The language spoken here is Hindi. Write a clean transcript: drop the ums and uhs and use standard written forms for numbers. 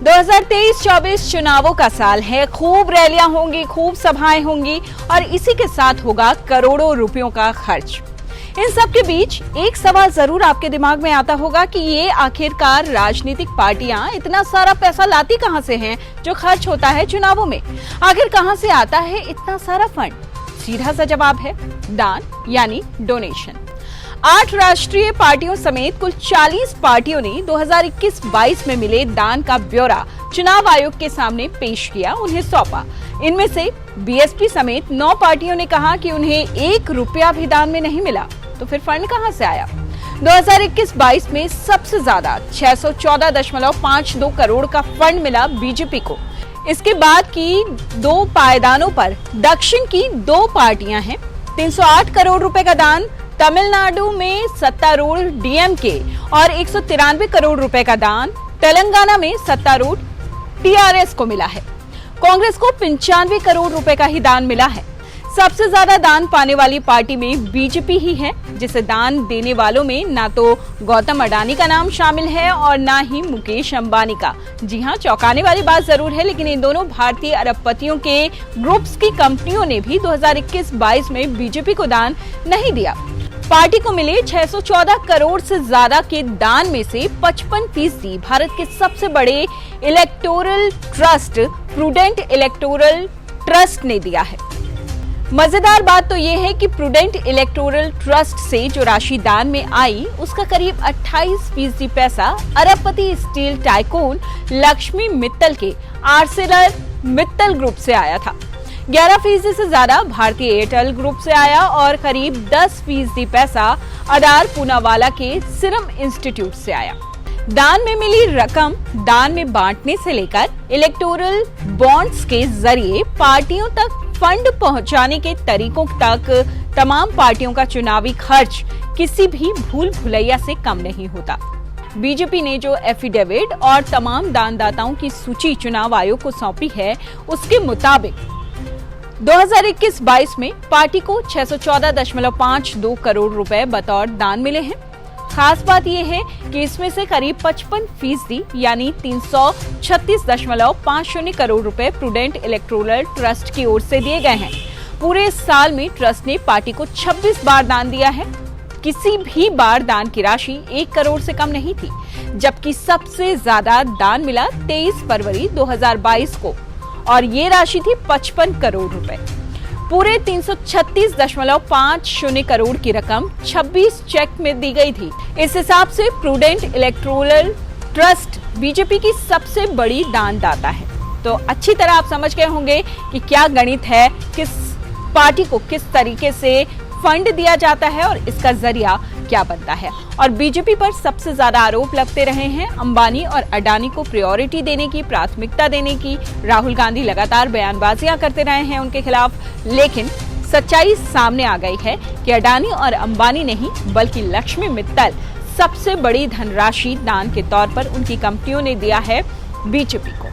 2023-24 चुनावों का साल है। खूब रैलियां होंगी, खूब सभाएं होंगी और इसी के साथ होगा करोड़ों रुपयों का खर्च। इन सब के बीच एक सवाल जरूर आपके दिमाग में आता होगा कि ये आखिरकार राजनीतिक पार्टियां इतना सारा पैसा लाती कहां से हैं जो खर्च होता है चुनावों में। आखिर कहां से आता है इतना सारा फंड? सीधा सा जवाब है दान, यानी डोनेशन। 8 राष्ट्रीय पार्टियों समेत कुल 40 पार्टियों ने 2021-22 में मिले दान का ब्यौरा चुनाव आयोग के सामने पेश किया, उन्हें सौंपा। इनमें से बीएसपी समेत 9 पार्टियों ने कहा कि उन्हें 1 रुपया भी दान में नहीं मिला। तो फिर फंड कहां से आया? 2021-22 में सबसे ज्यादा 614.52 करोड़ का फंड मिला बीजेपी को। इसके बाद की 2 पायदानों पर दक्षिण की 2 पार्टियां हैं। 308 करोड़ रुपए का दान तमिलनाडु में सत्तारूढ़ डीएमके और 193 करोड़ रुपए का दान तेलंगाना में सत्तारूढ़ टीआरएस को मिला है। कांग्रेस को 95 करोड़ रुपए का ही दान मिला है। सबसे ज्यादा दान पाने वाली पार्टी में बीजेपी ही है, जिसे दान देने वालों में ना तो गौतम अडानी का नाम शामिल है और ना ही मुकेश अंबानी का। जी हां, चौंकाने वाली बात जरूर है, लेकिन इन दोनों भारतीय अरबपतियों के ग्रुप्स की कंपनियों ने भी 2021-22 में बीजेपी को दान नहीं दिया। पार्टी को मिले 614 करोड़ से ज्यादा के दान में से 55% भारत के सबसे बड़े electoral trust prudent electoral trust ने दिया है। मजेदार बात तो यह है कि प्रूडेंट इलेक्टोरल ट्रस्ट से जो राशि दान में आई, उसका करीब 28% पैसा अरबपति स्टील टाइकून लक्ष्मी मित्तल के आर्सेलर मित्तल ग्रुप से आया था। 11% से ज्यादा भारतीय एयरटेल ग्रुप से आया और करीब 10% पैसा अडार पूनावाला के सीरम इंस्टीट्यूट से आया। दान में मिली रकम दान में बांटने से लेकर इलेक्टोरल बॉन्ड्स के जरिए पार्टियों तक फंड पहुंचाने के तरीकों तक तमाम पार्टियों का चुनावी खर्च किसी भी भूल भुलैया से कम नहीं होता। बीजेपी ने जो एफिडेविट और तमाम दानदाताओं की सूची चुनाव आयोग को सौंपी है, उसके मुताबिक 2021-22 में पार्टी को 614.52 करोड़ रुपए बतौर दान मिले हैं। खास बात यह है कि इसमें से करीब 55% यानी 336.50 करोड़ रुपए प्रूडेंट इलेक्टोरल ट्रस्ट की ओर से दिए गए हैं। पूरे साल में ट्रस्ट ने पार्टी को 26 बार दान दिया है। किसी भी बार दान की राशि 1 करोड़ से कम नहीं थी, जबकि सबसे ज्यादा दान मिला 23 फरवरी 2022 को और ये राशि थी 55 करोड़ रुपए। पूरे 336.50 करोड़ की रकम 26 चेक में दी गई थी। इस हिसाब से प्रूडेंट इलेक्टोरल ट्रस्ट बीजेपी की सबसे बड़ी दानदाता है। तो अच्छी तरह आप समझ गए होंगे कि क्या गणित है, किस पार्टी को किस तरीके से फंड दिया जाता है और इसका जरिया क्या बनता है। और बीजेपी पर सबसे ज्यादा आरोप लगते रहे हैं अंबानी और अडानी को प्रायोरिटी देने की, प्राथमिकता देने की। राहुल गांधी लगातार बयानबाजियां करते रहे हैं उनके खिलाफ, लेकिन सच्चाई सामने आ गई है कि अडानी और अंबानी नहीं बल्कि लक्ष्मी मित्तल सबसे बड़ी धनराशि दान के तौर पर उनकी कंपनियों ने दिया है बीजेपी को।